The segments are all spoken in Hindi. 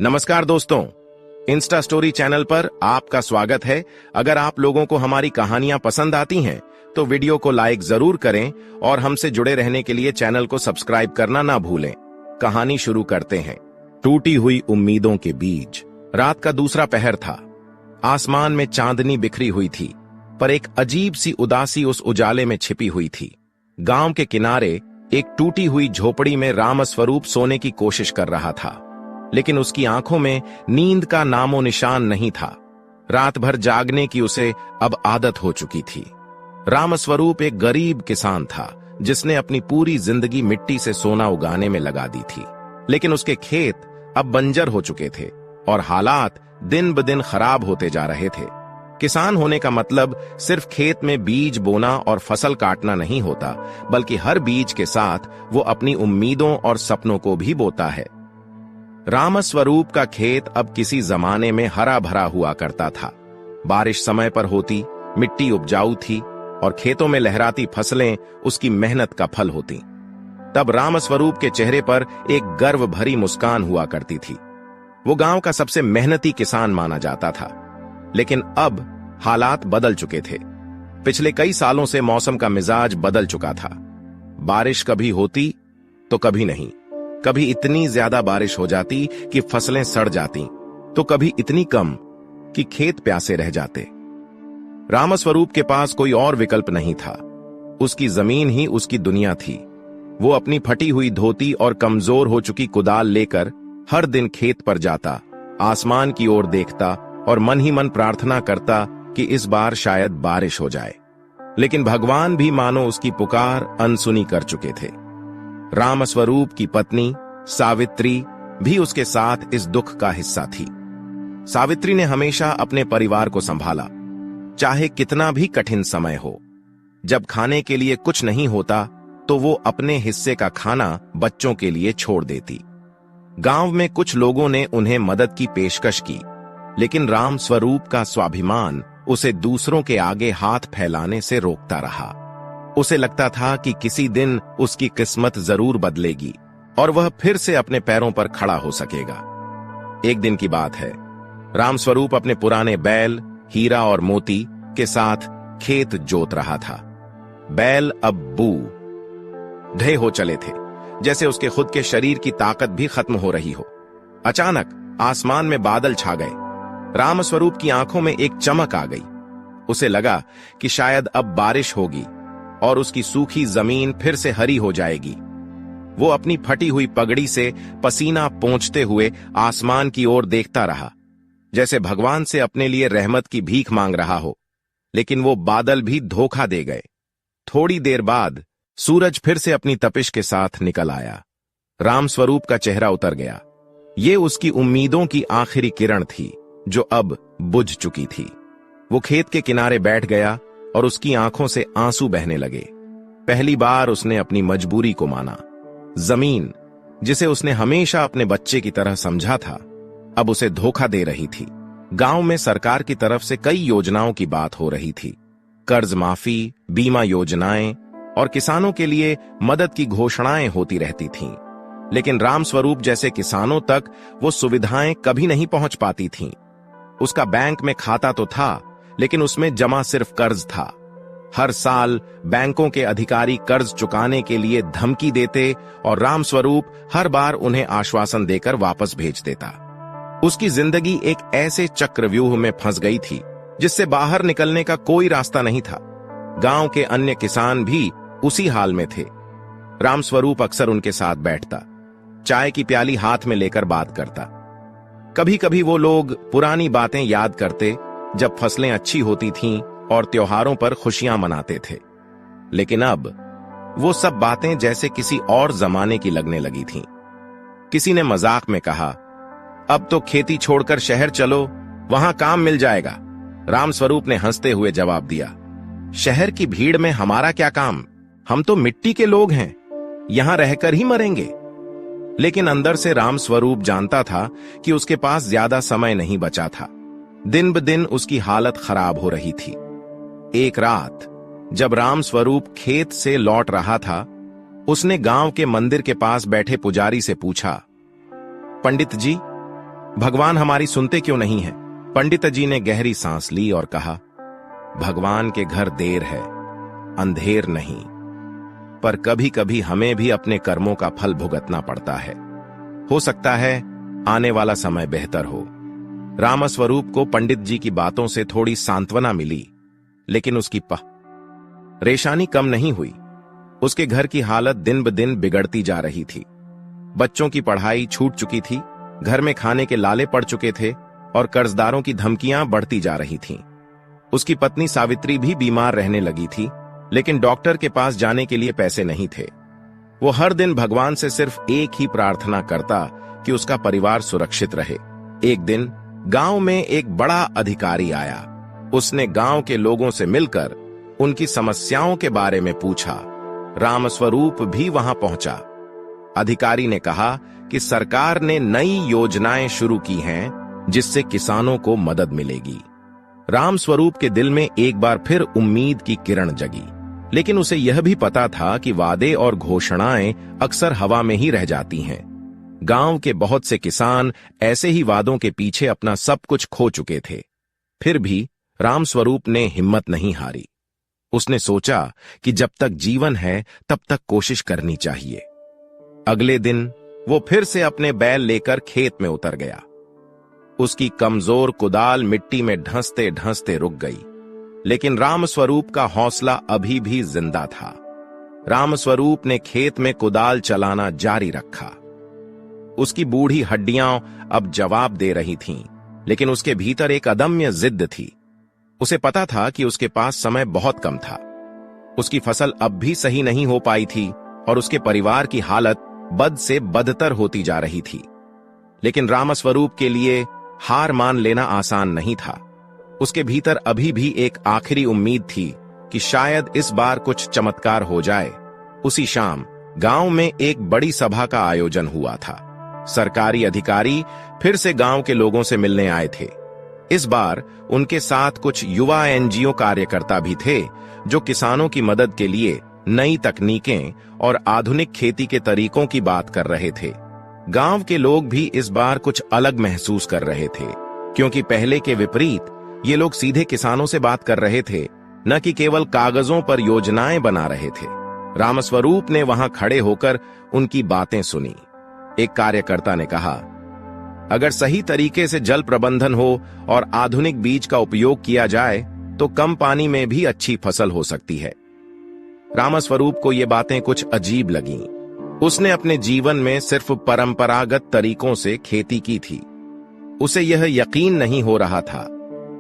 नमस्कार दोस्तों, इंस्टा स्टोरी चैनल पर आपका स्वागत है। अगर आप लोगों को हमारी कहानियां पसंद आती हैं तो वीडियो को लाइक जरूर करें और हमसे जुड़े रहने के लिए चैनल को सब्सक्राइब करना ना भूलें। कहानी शुरू करते हैं। टूटी हुई उम्मीदों के बीच। रात का दूसरा पहर था। आसमान में चांदनी बिखरी हुई थी, पर एक अजीब सी उदासी उस उजाले में छिपी हुई थी। गांव के किनारे एक टूटी हुई झोपड़ी में रामस्वरूप सोने की कोशिश कर रहा था, लेकिन उसकी आंखों में नींद का नामो निशान नहीं था। रात भर जागने की उसे अब आदत हो चुकी थी। रामस्वरूप एक गरीब किसान था जिसने अपनी पूरी जिंदगी मिट्टी से सोना उगाने में लगा दी थी, लेकिन उसके खेत अब बंजर हो चुके थे और हालात दिन ब दिन खराब होते जा रहे थे। किसान होने का मतलब सिर्फ खेत में बीज बोना और फसल काटना नहीं होता, बल्कि हर बीज के साथ वो अपनी उम्मीदों और सपनों को भी बोता है। रामस्वरूप का खेत अब किसी जमाने में हरा भरा हुआ करता था। बारिश समय पर होती, मिट्टी उपजाऊ थी और खेतों में लहराती फसलें उसकी मेहनत का फल होती। तब रामस्वरूप के चेहरे पर एक गर्व भरी मुस्कान हुआ करती थी। वो गांव का सबसे मेहनती किसान माना जाता था। लेकिन अब हालात बदल चुके थे। पिछले कई सालों से मौसम का मिजाज बदल चुका था। बारिश कभी होती तो कभी नहीं। कभी इतनी ज्यादा बारिश हो जाती कि फसलें सड़ जाती, तो कभी इतनी कम कि खेत प्यासे रह जाते। रामस्वरूप के पास कोई और विकल्प नहीं था। उसकी जमीन ही उसकी दुनिया थी। वो अपनी फटी हुई धोती और कमजोर हो चुकी कुदाल लेकर हर दिन खेत पर जाता, आसमान की ओर देखता और मन ही मन प्रार्थना करता कि इस बार शायद बारिश हो जाए। लेकिन भगवान भी मानो उसकी पुकार अनसुनी कर चुके थे। रामस्वरूप की पत्नी सावित्री भी उसके साथ इस दुख का हिस्सा थी। सावित्री ने हमेशा अपने परिवार को संभाला, चाहे कितना भी कठिन समय हो। जब खाने के लिए कुछ नहीं होता तो वो अपने हिस्से का खाना बच्चों के लिए छोड़ देती। गांव में कुछ लोगों ने उन्हें मदद की पेशकश की, लेकिन रामस्वरूप का स्वाभिमान उसे दूसरों के आगे हाथ फैलाने से रोकता रहा। उसे लगता था कि किसी दिन उसकी किस्मत जरूर बदलेगी और वह फिर से अपने पैरों पर खड़ा हो सकेगा। एक दिन की बात है। रामस्वरूप अपने पुराने बैल हीरा और मोती के साथ खेत जोत रहा था। बैल अब बूढ़े हो चले थे, जैसे उसके खुद के शरीर की ताकत भी खत्म हो रही हो। अचानक आसमान में बादल छा गए। रामस्वरूप की आंखों में एक चमक आ गई। उसे लगा कि शायद अब बारिश होगी और उसकी सूखी जमीन फिर से हरी हो जाएगी। वो अपनी फटी हुई पगड़ी से पसीना पोंछते हुए आसमान की ओर देखता रहा, जैसे भगवान से अपने लिए रहमत की भीख मांग रहा हो। लेकिन वो बादल भी धोखा दे गए। थोड़ी देर बाद सूरज फिर से अपनी तपिश के साथ निकल आया। रामस्वरूप का चेहरा उतर गया। ये उसकी उम्मीदों की आखिरी किरण थी, जो अब बुझ चुकी थी। वो खेत के किनारे बैठ गया और उसकी आंखों से आंसू बहने लगे। पहली बार उसने अपनी मजबूरी को माना। जमीन, जिसे उसने हमेशा अपने बच्चे की तरह समझा था, अब उसे धोखा दे रही थी। गांव में सरकार की तरफ से कई योजनाओं की बात हो रही थी। कर्ज माफी, बीमा योजनाएं और किसानों के लिए मदद की घोषणाएं होती रहती थीं। लेकिन रामस्वरूप जैसे किसानों तक वो सुविधाएं कभी नहीं पहुंच पाती थीं। उसका बैंक में खाता तो था, लेकिन उसमें जमा सिर्फ कर्ज था। हर साल बैंकों के अधिकारी कर्ज चुकाने के लिए धमकी देते और रामस्वरूप हर बार उन्हें आश्वासन देकर वापस भेज देता। उसकी जिंदगी एक ऐसे चक्रव्यूह में फंस गई थी जिससे बाहर निकलने का कोई रास्ता नहीं था। गांव के अन्य किसान भी उसी हाल में थे। रामस्वरूप अक्सर उनके साथ बैठता, चाय की प्याली हाथ में लेकर बात करता। कभी कभी वो लोग पुरानी बातें याद करते, जब फसलें अच्छी होती थीं और त्योहारों पर खुशियां मनाते थे। लेकिन अब वो सब बातें जैसे किसी और जमाने की लगने लगी थीं। किसी ने मजाक में कहा, अब तो खेती छोड़कर शहर चलो, वहां काम मिल जाएगा। रामस्वरूप ने हंसते हुए जवाब दिया, शहर की भीड़ में हमारा क्या काम? हम तो मिट्टी के लोग हैं, यहां रहकर ही मरेंगे। लेकिन अंदर से रामस्वरूप जानता था कि उसके पास ज्यादा समय नहीं बचा था। दिन ब दिन उसकी हालत खराब हो रही थी। एक रात जब रामस्वरूप खेत से लौट रहा था, उसने गांव के मंदिर के पास बैठे पुजारी से पूछा, पंडित जी, भगवान हमारी सुनते क्यों नहीं है? पंडित जी ने गहरी सांस ली और कहा, भगवान के घर देर है, अंधेर नहीं, पर कभी कभी हमें भी अपने कर्मों का फल भुगतना पड़ता है। हो सकता है आने वाला समय बेहतर हो। रामस्वरूप को पंडित जी की बातों से थोड़ी सांत्वना मिली, लेकिन उसकी परेशानी कम नहीं हुई। उसके घर की हालत दिन ब दिन बिगड़ती जा रही थी। बच्चों की पढ़ाई छूट चुकी थी, घर में खाने के लाले पड़ चुके थे और कर्जदारों की धमकियां बढ़ती जा रही थीं। उसकी पत्नी सावित्री भी बीमार रहने लगी थी, लेकिन डॉक्टर के पास जाने के लिए पैसे नहीं थे। वो हर दिन भगवान से सिर्फ एक ही प्रार्थना करता कि उसका परिवार सुरक्षित रहे। एक दिन गांव में एक बड़ा अधिकारी आया। उसने गांव के लोगों से मिलकर उनकी समस्याओं के बारे में पूछा। रामस्वरूप भी वहां पहुंचा। अधिकारी ने कहा कि सरकार ने नई योजनाएं शुरू की हैं, जिससे किसानों को मदद मिलेगी। रामस्वरूप के दिल में एक बार फिर उम्मीद की किरण जगी, लेकिन उसे यह भी पता था कि वादे और घोषणाएं अक्सर हवा में ही रह जाती हैं। गांव के बहुत से किसान ऐसे ही वादों के पीछे अपना सब कुछ खो चुके थे। फिर भी रामस्वरूप ने हिम्मत नहीं हारी। उसने सोचा कि जब तक जीवन है तब तक कोशिश करनी चाहिए। अगले दिन वो फिर से अपने बैल लेकर खेत में उतर गया। उसकी कमजोर कुदाल मिट्टी में ढंसते ढंसते रुक गई, लेकिन रामस्वरूप का हौसला अभी भी जिंदा था। रामस्वरूप ने खेत में कुदाल चलाना जारी रखा। उसकी बूढ़ी हड्डियां अब जवाब दे रही थीं, लेकिन उसके भीतर एक अदम्य जिद्द थी। उसे पता था कि उसके पास समय बहुत कम था। उसकी फसल अब भी सही नहीं हो पाई थी और उसके परिवार की हालत बद से बदतर होती जा रही थी। लेकिन रामस्वरूप के लिए हार मान लेना आसान नहीं था। उसके भीतर अभी भी एक आखिरी उम्मीद थी कि शायद इस बार कुछ चमत्कार हो जाए। उसी शाम गांव में एक बड़ी सभा का आयोजन हुआ था। सरकारी अधिकारी फिर से गांव के लोगों से मिलने आए थे। इस बार उनके साथ कुछ युवा एनजीओ कार्यकर्ता भी थे, जो किसानों की मदद के लिए नई तकनीकें और आधुनिक खेती के तरीकों की बात कर रहे थे। गांव के लोग भी इस बार कुछ अलग महसूस कर रहे थे, क्योंकि पहले के विपरीत ये लोग सीधे किसानों से बात कर रहे थे, न कि केवल कागजों पर योजनाएं बना रहे थे। रामस्वरूप ने वहां खड़े होकर उनकी बातें सुनी। एक कार्यकर्ता ने कहा, अगर सही तरीके से जल प्रबंधन हो और आधुनिक बीज का उपयोग किया जाए तो कम पानी में भी अच्छी फसल हो सकती है। रामस्वरूप को ये बातें कुछ अजीब लगीं। उसने अपने जीवन में सिर्फ परंपरागत तरीकों से खेती की थी। उसे यह यकीन नहीं हो रहा था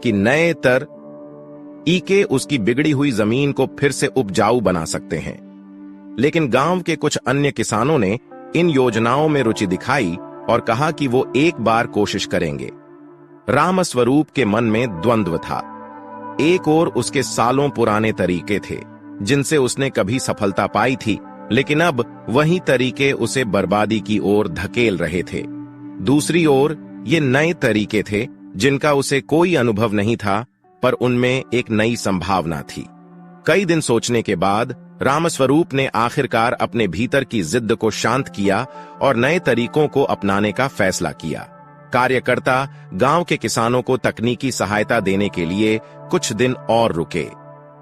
कि नए तरीके उसकी बिगड़ी हुई जमीन को फिर से उपजाऊ बना सकते हैं। लेकिन गांव के कुछ अन्य किसानों ने इन योजनाओं में रुचि दिखाई और कहा कि वो एक बार कोशिश करेंगे। रामस्वरूप के मन में द्वंद्व था। एक ओर उसके सालों पुराने तरीके थे, जिनसे उसने कभी सफलता पाई थी, लेकिन अब वही तरीके उसे बर्बादी की ओर धकेल रहे थे। दूसरी ओर ये नए तरीके थे, जिनका उसे कोई अनुभव नहीं था, पर उनमें एक नई संभावना थी। कई दिन सोचने के बाद रामस्वरूप ने आखिरकार अपने भीतर की जिद्द को शांत किया और नए तरीकों को अपनाने का फैसला किया। कार्यकर्ता गांव के किसानों को तकनीकी सहायता देने के लिए कुछ दिन और रुके।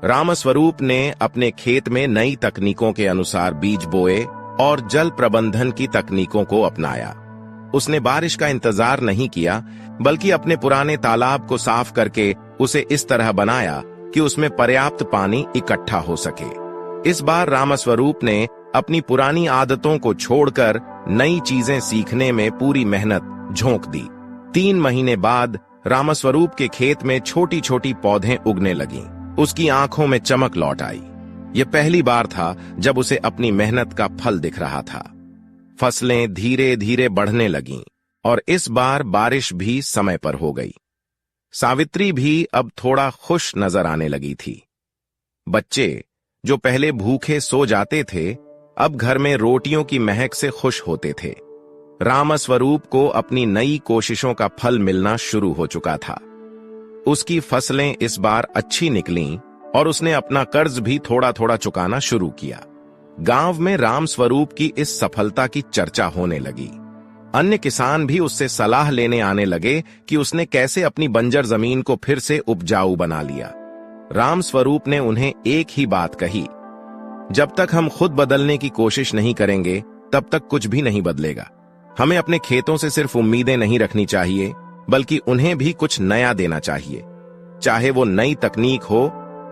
रामस्वरूप ने अपने खेत में नई तकनीकों के अनुसार बीज बोए और जल प्रबंधन की तकनीकों को अपनाया। उसने बारिश का इंतजार नहीं किया, बल्कि अपने पुराने तालाब को साफ करके उसे इस तरह बनाया कि उसमें पर्याप्त पानी इकट्ठा हो सके। इस बार रामस्वरूप ने अपनी पुरानी आदतों को छोड़कर नई चीजें सीखने में पूरी मेहनत झोंक दी। 3 महीने बाद रामस्वरूप के खेत में छोटी छोटी पौधें उगने लगीं। उसकी आंखों में चमक लौट आई। यह पहली बार था जब उसे अपनी मेहनत का फल दिख रहा था। फसलें धीरे धीरे बढ़ने लगीं और इस बार बारिश भी समय पर हो गई। सावित्री भी अब थोड़ा खुश नजर आने लगी थी। बच्चे जो पहले भूखे सो जाते थे, अब घर में रोटियों की महक से खुश होते थे। रामस्वरूप को अपनी नई कोशिशों का फल मिलना शुरू हो चुका था। उसकी फसलें इस बार अच्छी निकलीं और उसने अपना कर्ज भी थोड़ा थोड़ा चुकाना शुरू किया। गांव में रामस्वरूप की इस सफलता की चर्चा होने लगी। अन्य किसान भी उससे सलाह लेने आने लगे कि उसने कैसे अपनी बंजर जमीन को फिर से उपजाऊ बना लिया। राम स्वरूप ने उन्हें एक ही बात कही, जब तक हम खुद बदलने की कोशिश नहीं करेंगे तब तक कुछ भी नहीं बदलेगा। हमें अपने खेतों से सिर्फ उम्मीदें नहीं रखनी चाहिए, बल्कि उन्हें भी कुछ नया देना चाहिए, चाहे वो नई तकनीक हो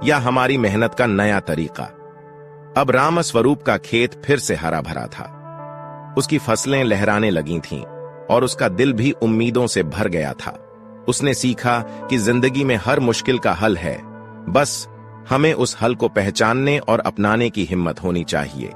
या हमारी मेहनत का नया तरीका। अब राम स्वरूप का खेत फिर से हरा भरा था। उसकी फसलें लहराने लगी थीं और उसका दिल भी उम्मीदों से भर गया था। उसने सीखा कि जिंदगी में हर मुश्किल का हल है, बस हमें उस हल को पहचानने और अपनाने की हिम्मत होनी चाहिए।